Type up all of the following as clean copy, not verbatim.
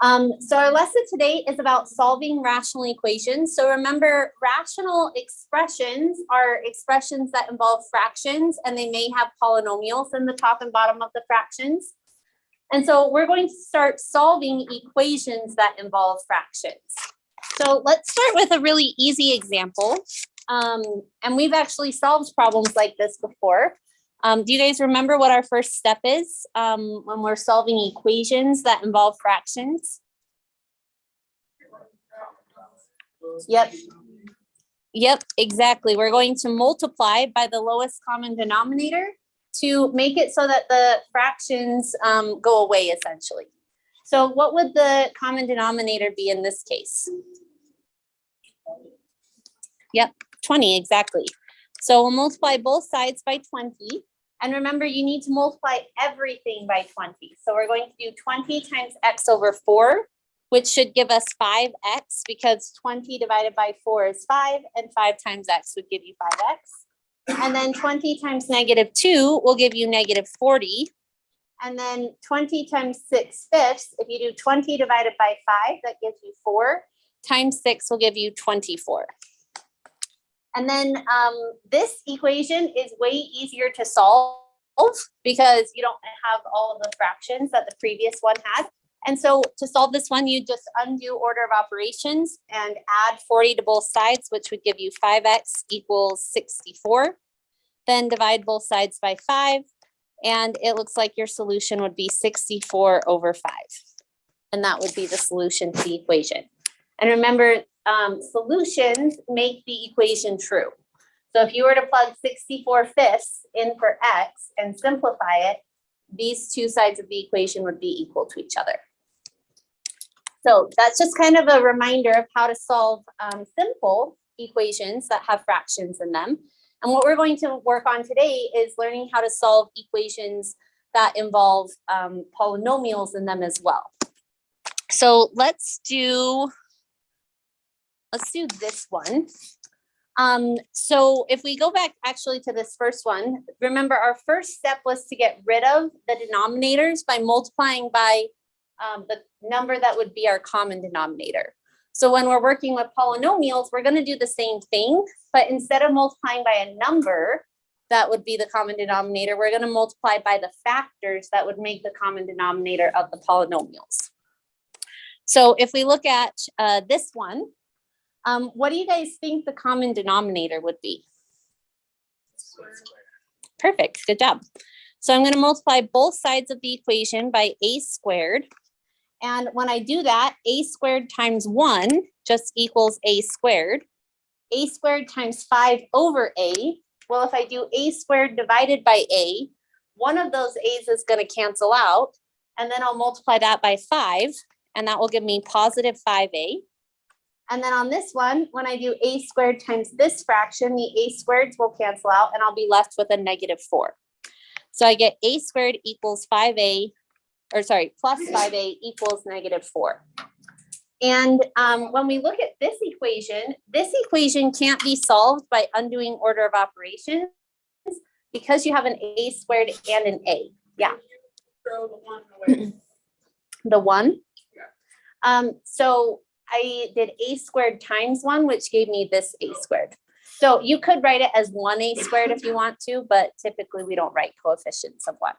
So our lesson today is about solving rational equations. So remember, rational expressions are expressions that involve fractions, and they may have polynomials in the top and bottom of the fractions. And so we're going to start solving equations that involve fractions. So let's start with a really easy example. And we've actually solved problems like this before. Do you guys remember what our first step is when we're solving equations that involve fractions? Yep, exactly. We're going to multiply by the lowest common denominator to make it so that the fractions go away, essentially. So what would the common denominator be in this case? Yep, 20, exactly. So we'll multiply both sides by 20. And remember, you need to multiply everything by 20. So we're going to do 20 times x over 4, which should give us 5x, because 20 divided by 4 is 5, and 5 times x would give you 5x. And then 20 times negative 2 will give you negative 40. And then 20 times 6/5, if you do 20 divided by 5, that gives you 4, times 6 will give you 24. And then this equation is way easier to solve because you don't have all of the fractions that the previous one had. And so to solve this one, you just undo order of operations and add 40 to both sides, which would give you 5x equals 64. Then divide both sides by 5. And it looks like your solution would be 64 over 5. And that would be the solution to the equation. And remember, solutions make the equation true. So if you were to plug 64/5 in for x and simplify it, these two sides of the equation would be equal to each other. So that's just kind of a reminder of how to solve simple equations that have fractions in them. And what we're going to work on today is learning how to solve equations that involve polynomials in them as well. So let's do this one. So if we go back actually to this first one, remember our first step was to get rid of the denominators by multiplying by the number that would be our common denominator. So when we're working with polynomials, we're going to do the same thing, but instead of multiplying by a number that would be the common denominator, we're going to multiply by the factors that would make the common denominator of the polynomials. So if we look at this one, what do you guys think the common denominator would be? Perfect, good job. So I'm going to multiply both sides of the equation by a squared. And when I do that, a squared times 1 just equals a squared. A squared times 5 over a. Well, if I do a squared divided by a, one of those a's is going to cancel out. And then I'll multiply that by 5, and that will give me positive 5a. And then on this one, when I do a squared times this fraction, the a squareds will cancel out, and I'll be left with a negative 4. So I get a squared equals 5a, or sorry, plus 5a equals negative 4. And when we look at this equation can't be solved by undoing order of operations because you have an a squared and an a. Yeah. Throw the 1 away. The 1? Yeah. So I did a squared times 1, which gave me this a squared. So you could write it as 1a squared if you want to, but typically we don't write coefficients of 1.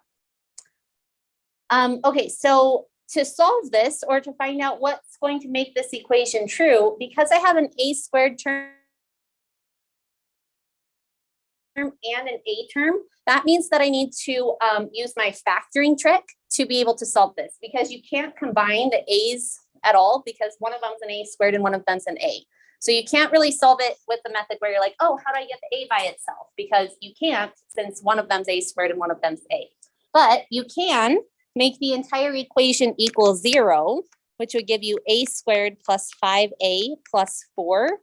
Okay, so to solve this or to find out what's going to make this equation true, because I have an a squared term and an a term, that means that I need to use my factoring trick to be able to solve this, because you can't combine the a's at all because one of them's an a squared and one of them's an a. So you can't really solve it with the method where you're like, oh, how do I get the a by itself? Because you can't, since one of them's a squared and one of them's a. But you can make the entire equation equal 0, which would give you a squared plus 5a plus 4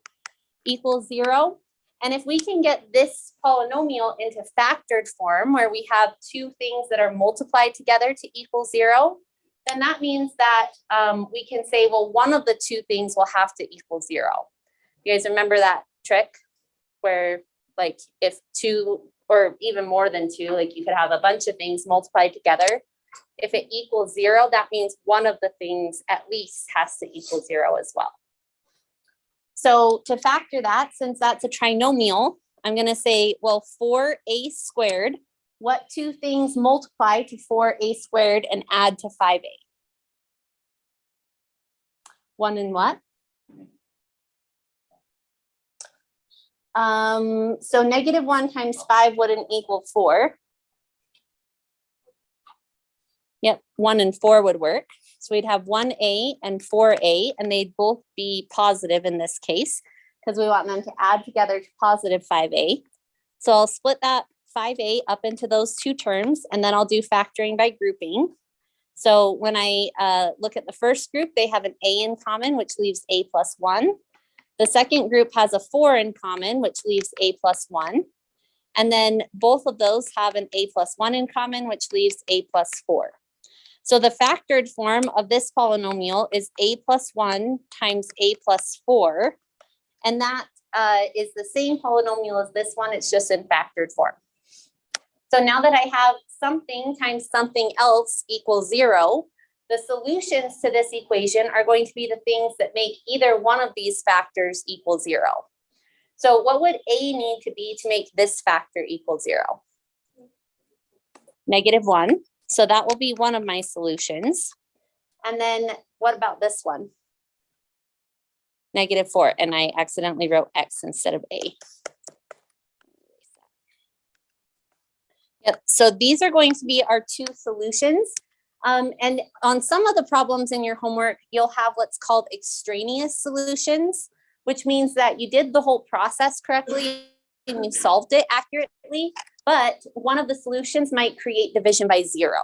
equals 0. And if we can get this polynomial into factored form, where we have two things that are multiplied together to equal 0, then that means that we can say, well, one of the two things will have to equal 0. You guys remember that trick where, like, if 2 or even more than 2, like you could have a bunch of things multiplied together If it equals 0, that means one of the things at least has to equal 0 as well. So to factor that, since that's a trinomial, I'm going to say, well, 4a squared, what two things multiply to 4a squared and add to 5a? 1 and what? So -1 times 5 wouldn't equal 4. Yep, 1 and 4 would work. So we'd have 1a and 4a, and they'd both be positive in this case, because we want them to add together to positive 5a. So I'll split that 5a up into those two terms, and then I'll do factoring by grouping. So when I look at the first group, they have an a in common, which leaves a plus 1. The second group has a 4 in common, which leaves a plus 1. And then both of those have an a plus 1 in common, which leaves a plus 4. So the factored form of this polynomial is a plus 1 times a plus 4. And that is the same polynomial as this one, it's just in factored form. So now that I have something times something else equals 0, the solutions to this equation are going to be the things that make either one of these factors equal 0. So what would a need to be to make this factor equal 0? -1. So that will be one of my solutions. And then what about this one? -4, and I accidentally wrote x instead of a. Yep, so these are going to be our two solutions. And on some of the problems in your homework, you'll have what's called extraneous solutions, which means that you did the whole process correctly and you solved it accurately, but one of the solutions might create division by 0.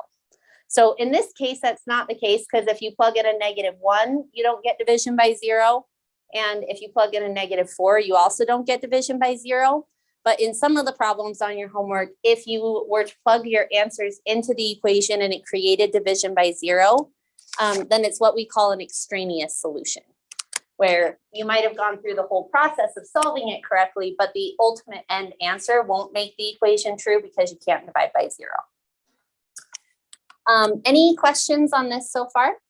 So in this case, that's not the case, because if you plug in a -1, you don't get division by 0. And if you plug in a -4, you also don't get division by 0. But in some of the problems on your homework, if you were to plug your answers into the equation and it created division by 0, then it's what we call an extraneous solution, where you might have gone through the whole process of solving it correctly, but the ultimate end answer won't make the equation true because you can't divide by 0. Any questions on this so far?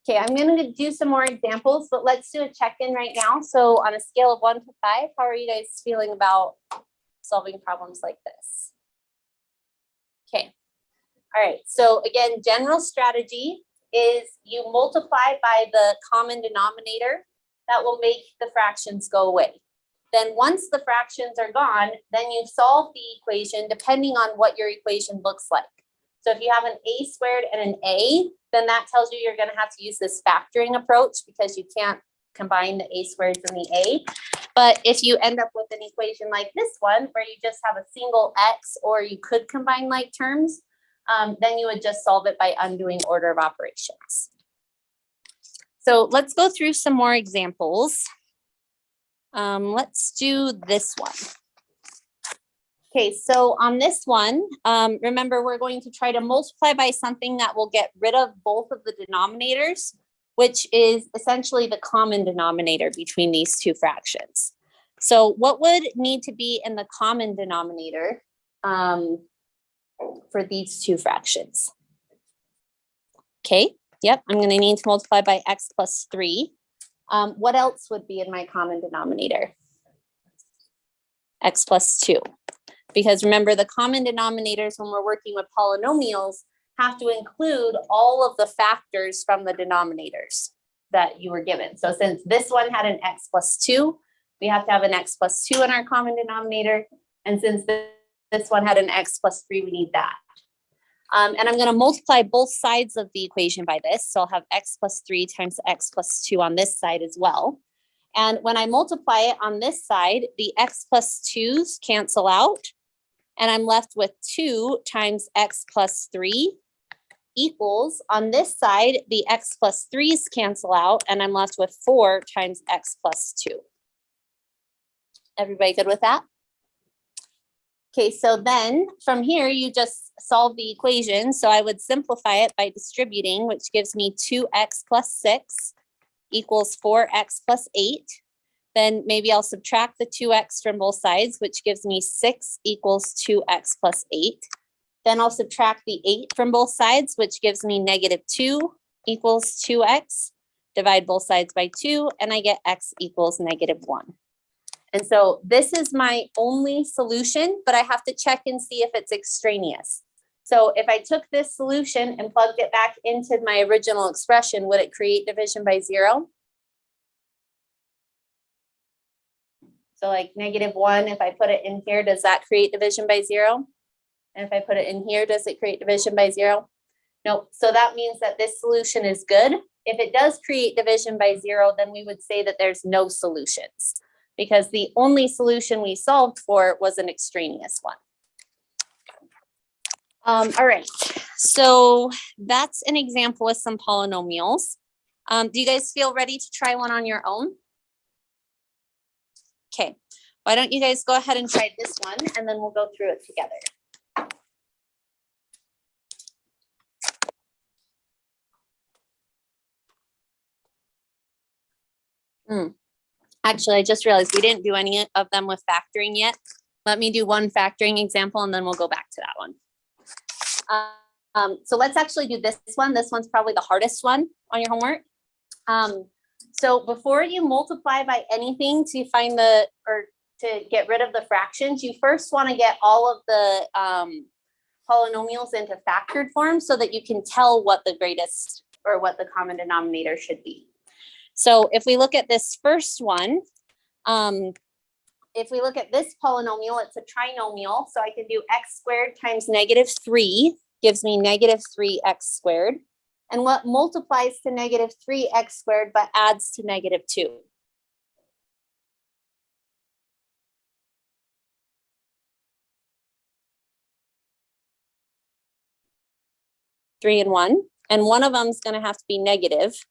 Okay, I'm going to do some more examples, but let's do a check-in right now. So on a scale of 1 to 5, how are you guys feeling about solving problems like this? Okay, all right. So again, general strategy is you multiply by the common denominator. That will make the fractions go away. Then once the fractions are gone, then you solve the equation depending on what your equation looks like. So if you have an a squared and an a, then that tells you you're going to have to use this factoring approach because you can't combine the a squareds and the a. But if you end up with an equation like this one, where you just have a single x, or you could combine like terms, then you would just solve it by undoing order of operations. So let's go through some more examples. Let's do this one. Okay, so on this one, remember, we're going to try to multiply by something that will get rid of both of the denominators, which is essentially the common denominator between these two fractions. So what would need to be in the common denominator for these two fractions? Okay, yep, I'm going to need to multiply by x plus 3. What else would be in my common denominator? X plus 2. Because remember, the common denominators when we're working with polynomials have to include all of the factors from the denominators that you were given. So since this one had an x plus 2, we have to have an x plus 2 in our common denominator. And since this one had an x plus 3, we need that. And I'm going to multiply both sides of the equation by this. So I'll have x plus 3 times x plus 2 on this side as well. And when I multiply it on this side, the x plus 2's cancel out. And I'm left with 2 times x plus 3 equals, on this side, the x plus 3's cancel out, and I'm left with 4 times x plus 2. Everybody good with that? Okay, so then from here, you just solve the equation. So I would simplify it by distributing, which gives me 2x plus 6 equals 4x plus 8. Then maybe I'll subtract the 2x from both sides, which gives me 6 equals 2x plus 8. Then I'll subtract the 8 from both sides, which gives me -2 equals 2x. Divide both sides by 2, and I get x equals -1. And so this is my only solution, but I have to check and see if it's extraneous. So if I took this solution and plugged it back into my original expression, would it create division by 0? So like -1, if I put it in here, does that create division by 0? And if I put it in here, does it create division by 0? Nope. So that means that this solution is good. If it does create division by 0, then we would say that there's no solutions, because the only solution we solved for was an extraneous one. All right, so that's an example with some polynomials. Do you guys feel ready to try one on your own? Okay, why don't you guys go ahead and try this one, and then we'll go through it together. Actually, I just realized we didn't do any of them with factoring yet. Let me do one factoring example, and then we'll go back to that one. So let's actually do this one. This one's probably the hardest one on your homework. So before you multiply by anything to find or to get rid of the fractions, you first want to get all of the polynomials into factored form so that you can tell what the greatest or what the common denominator should be. So if we look at this first one, if we look at this polynomial, it's a trinomial. So I can do x squared times -3 gives me -3x squared. And what multiplies to -3x squared but adds to -2? Three and one. And one of them is going to have to be negative.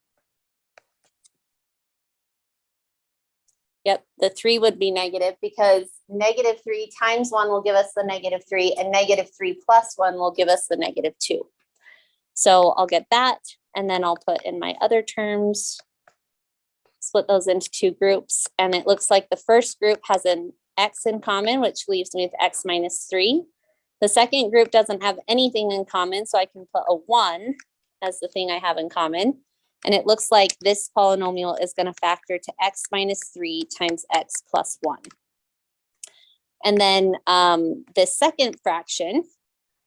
Yep, the 3 would be negative because -3 times 1 will give us the -3, and -3 plus 1 will give us the -2. So I'll get that, and then I'll put in my other terms, split those into 2 groups, and it looks like the first group has an x in common, which leaves me with x minus 3. The second group doesn't have anything in common, so I can put a 1 as the thing I have in common. And it looks like this polynomial is going to factor to x minus 3 times x plus 1. And then the second fraction,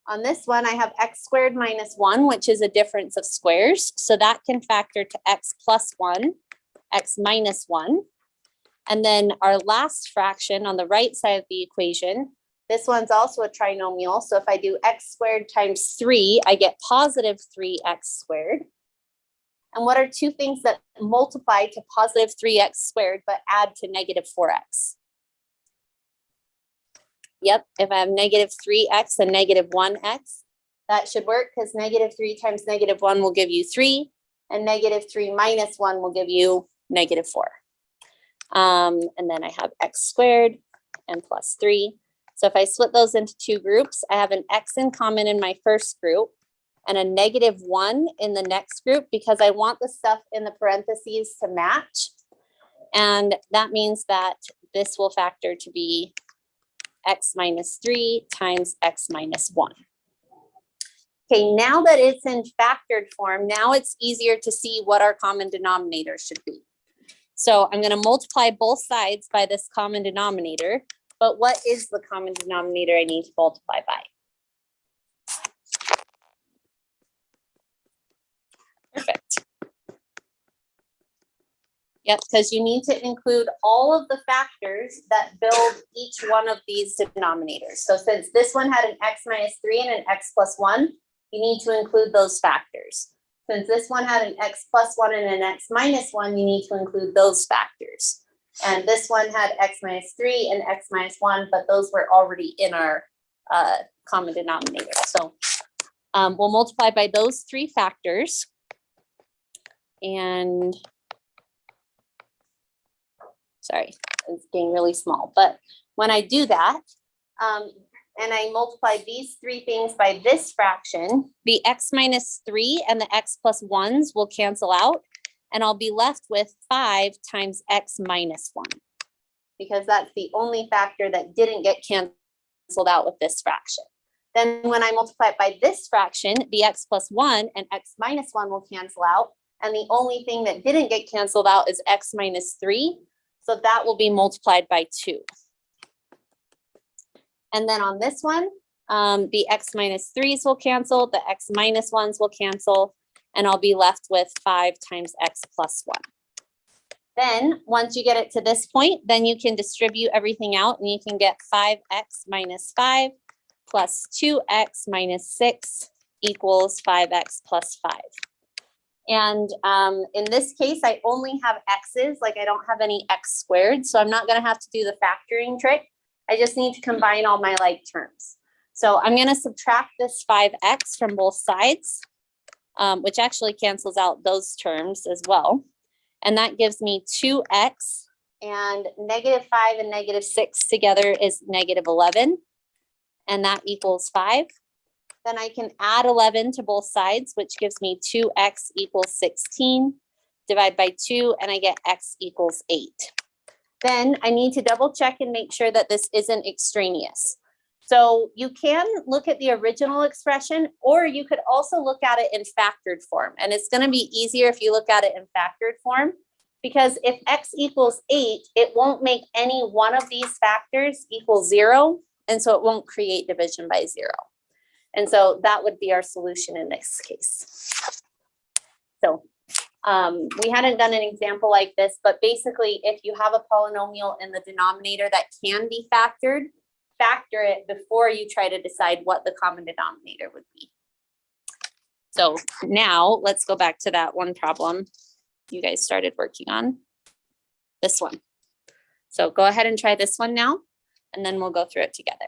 on this one, I have x squared minus 1, which is a difference of squares. So that can factor to x plus 1, x minus 1. And then our last fraction on the right side of the equation, this one's also a trinomial. So if I do x squared times 3, I get positive 3x squared. And what are 2 things that multiply to positive 3x squared but add to -4x? Yep, if I have -3x and -1x, that should work because -3 times -1 will give you 3, and -3 minus 1 will give you -4. And then I have x squared and plus 3. So if I split those into 2 groups, I have an x in common in my first group and a -1 in the next group because I want the stuff in the parentheses to match. And that means that this will factor to be x minus 3 times x minus 1. Okay, now that it's in factored form, now it's easier to see what our common denominator should be. So I'm going to multiply both sides by this common denominator, but what is the common denominator I need to multiply by? Perfect. Yep, because you need to include all of the factors that build each one of these denominators. So since this one had an x minus 3 and an x plus 1, you need to include those factors. Since this one had an x plus 1 and an x minus 1, you need to include those factors. And this one had x minus 3 and x minus 1, but those were already in our common denominator. So we'll multiply by those 3 factors. And sorry, it's getting really small. But when I do that, and I multiply these 3 things by this fraction, the x minus 3 and the x plus 1s will cancel out. And I'll be left with 5 times x minus 1. Because that's the only factor that didn't get canceled out with this fraction. Then when I multiply it by this fraction, the x plus 1 and x minus 1 will cancel out. And the only thing that didn't get canceled out is x minus 3. So that will be multiplied by 2. And then on this one, the x minus 3s will cancel, the x minus 1s will cancel, and I'll be left with 5 times x plus 1. Then, once you get it to this point, then you can distribute everything out and you can get 5x minus 5 plus 2x minus 6 equals 5x plus 5. And in this case, I only have x's, like I don't have any x squared, so I'm not going to have to do the factoring trick. I just need to combine all my like terms. So I'm going to subtract this 5x from both sides, which actually cancels out those terms as well. And that gives me 2x, and negative 5 and negative 6 together is negative 11. And that equals 5. Then I can add 11 to both sides, which gives me 2x equals 16. Divide by 2, and I get x equals 8. Then I need to double check and make sure that this isn't extraneous. So you can look at the original expression, or you could also look at it in factored form. And it's going to be easier if you look at it in factored form, because if x equals 8, it won't make any one of these factors equal 0. And so it won't create division by 0. And so that would be our solution in this case. So we hadn't done an example like this, but basically if you have a polynomial in the denominator that can be factored, factor it before you try to decide what the common denominator would be. So now let's go back to that one problem you guys started working on, this one. So go ahead and try this one now, and then we'll go through it together.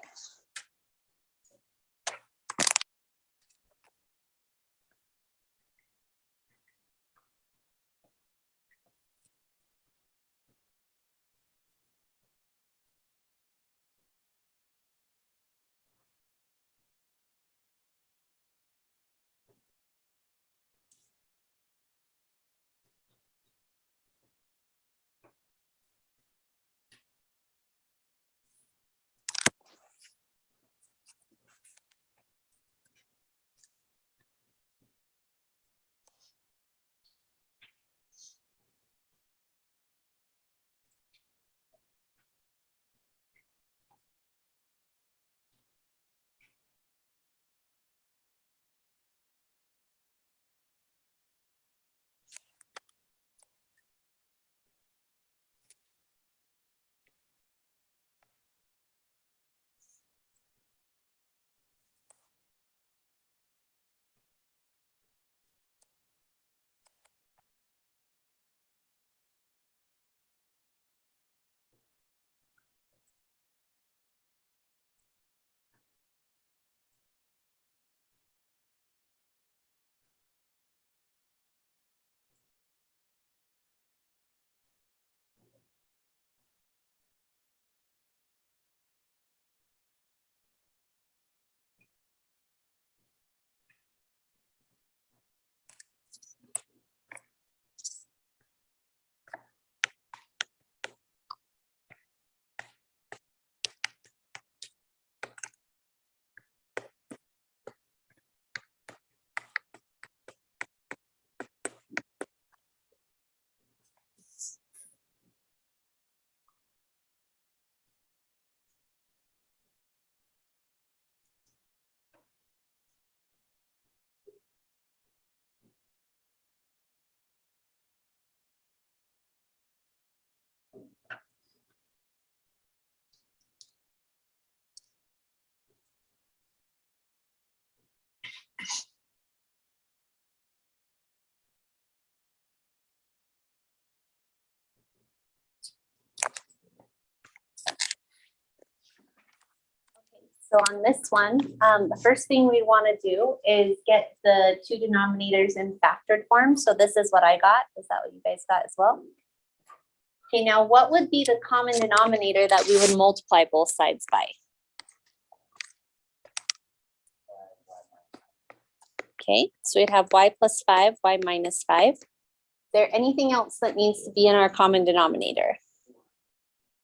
So on this one, the first thing we want to do is get the two denominators in factored form. So this is what I got. Is that what you guys got as well? Okay, now what would be the common denominator that we would multiply both sides by? Okay, so we'd have y plus 5, y minus 5. Is there anything else that needs to be in our common denominator?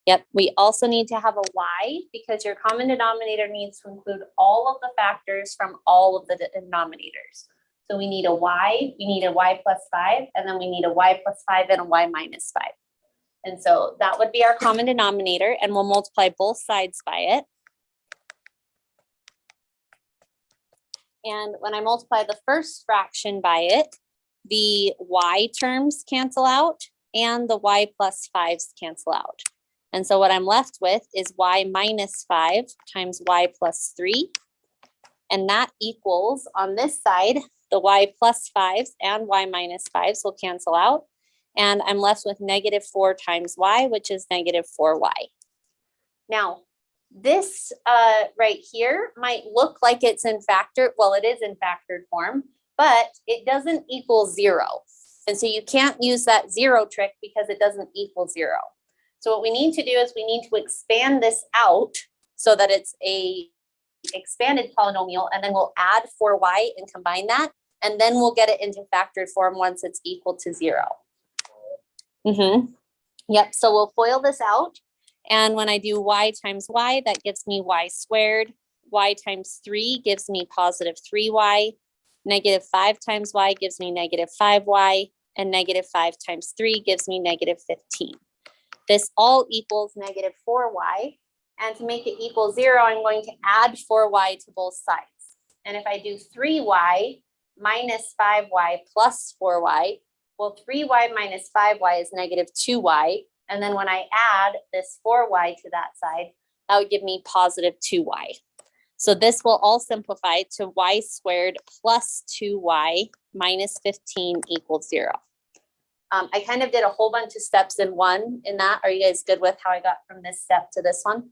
Yep, we also need to have a y because your common denominator needs to include all of the factors from all of the denominators. So we need a y, we need a y plus 5, and then we need a y plus 5 and a y minus 5. And so that would be our common denominator, and we'll multiply both sides by it. And when I multiply the first fraction by it, the y terms cancel out and the y plus 5s cancel out. And so what I'm left with is y minus 5 times y plus 3. And that equals, on this side, the y plus 5s and y minus 5s will cancel out. And I'm left with negative 4 times y, which is negative 4y. Now, this right here might look like it's in factor, well, it is in factored form, but it doesn't equal 0. And so you can't use that 0 trick because it doesn't equal 0. So what we need to do is we need to expand this out so that it's a expanded polynomial, and then we'll add 4y and combine that, and then we'll get it into factored form once it's equal to 0. Yep, so we'll FOIL this out. And when I do y times y, that gives me y squared. Y times 3 gives me positive 3y. Negative 5 times y gives me negative 5y. And negative 5 times 3 gives me negative 15. This all equals negative 4y. And to make it equal 0, I'm going to add 4y to both sides. And if I do 3y minus 5y plus 4y, well, 3y minus 5y is negative 2y. And then when I add this 4y to that side, that would give me positive 2y. So this will all simplify to y squared plus 2y minus 15 equals 0. I kind of did a whole bunch of steps in one in that. Are you guys good with how I got from this step to this one?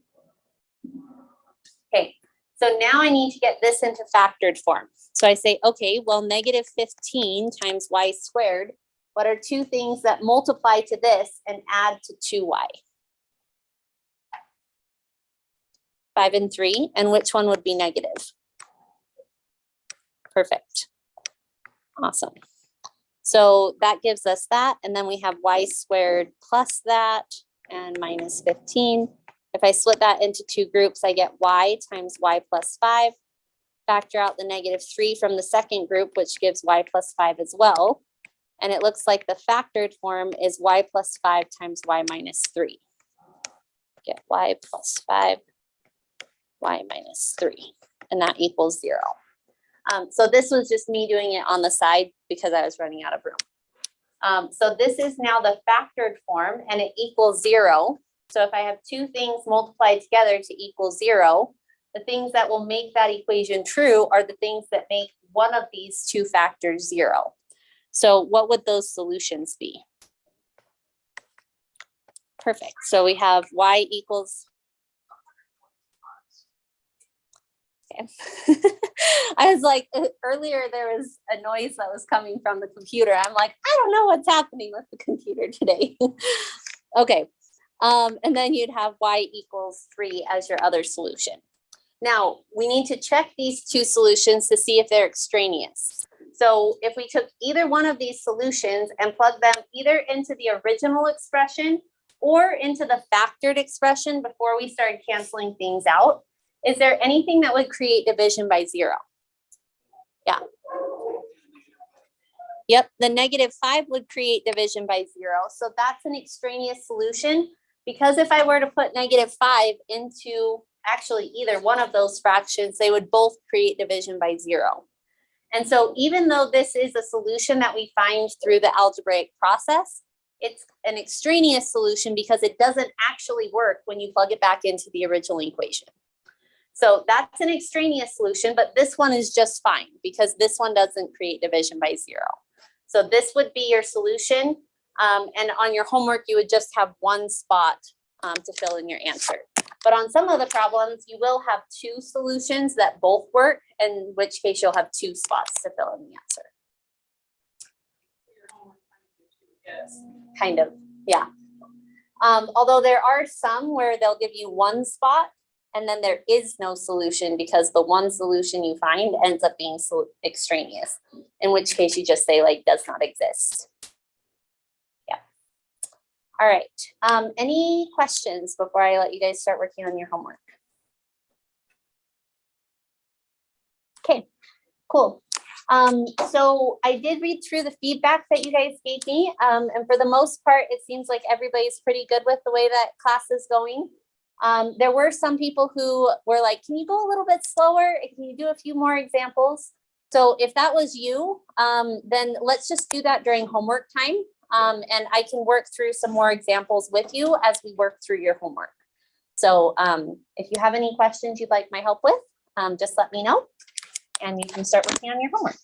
Okay, so now I need to get this into factored form. So I say, okay, well, negative 15 times y squared, what are two things that multiply to this and add to 2y? 5 and 3, and which one would be negative? Perfect. Awesome. So that gives us that, and then we have y squared plus that and minus 15. If I split that into two groups, I get y times y plus 5. Factor out the negative 3 from the second group, which gives y plus 5 as well. And it looks like the factored form is y plus 5 times y minus 3. Get y plus 5, y minus 3, and that equals 0. So this was just me doing it on the side because I was running out of room. So this is now the factored form, and it equals 0. So if I have two things multiplied together to equal 0, the things that will make that equation true are the things that make one of these two factors 0. So what would those solutions be? Perfect. So we have y equals. Okay. I was like, earlier there was a noise that was coming from the computer. I'm like, I don't know what's happening with the computer today. Okay. And then you'd have y equals 3 as your other solution. Now, we need to check these two solutions to see if they're extraneous. So if we took either one of these solutions and plugged them either into the original expression or into the factored expression before we started canceling things out, is there anything that would create division by 0? Yeah. Yep, the negative 5 would create division by 0. So that's an extraneous solution, because if I were to put negative 5 into actually either one of those fractions, they would both create division by 0. And so even though this is a solution that we find through the algebraic process, it's an extraneous solution because it doesn't actually work when you plug it back into the original equation. So that's an extraneous solution, but this one is just fine because this one doesn't create division by 0. So this would be your solution. And on your homework, you would just have one spot to fill in your answer. But on some of the problems, you will have two solutions that both work, in which case you'll have two spots to fill in the answer. Yes. Kind of, yeah. Although there are some where they'll give you one spot and then there is no solution because the one solution you find ends up being extraneous, in which case you just say like does not exist. Yeah. All right. Any questions before I let you guys start working on your homework? Okay, cool. So I did read through the feedback that you guys gave me. And for the most part, it seems like everybody's pretty good with the way that class is going. There were some people who were like, can you go a little bit slower? Can you do a few more examples? So if that was you, then let's just do that during homework time. And I can work through some more examples with you as we work through your homework. So if you have any questions you'd like my help with, just let me know and you can start working on your homework.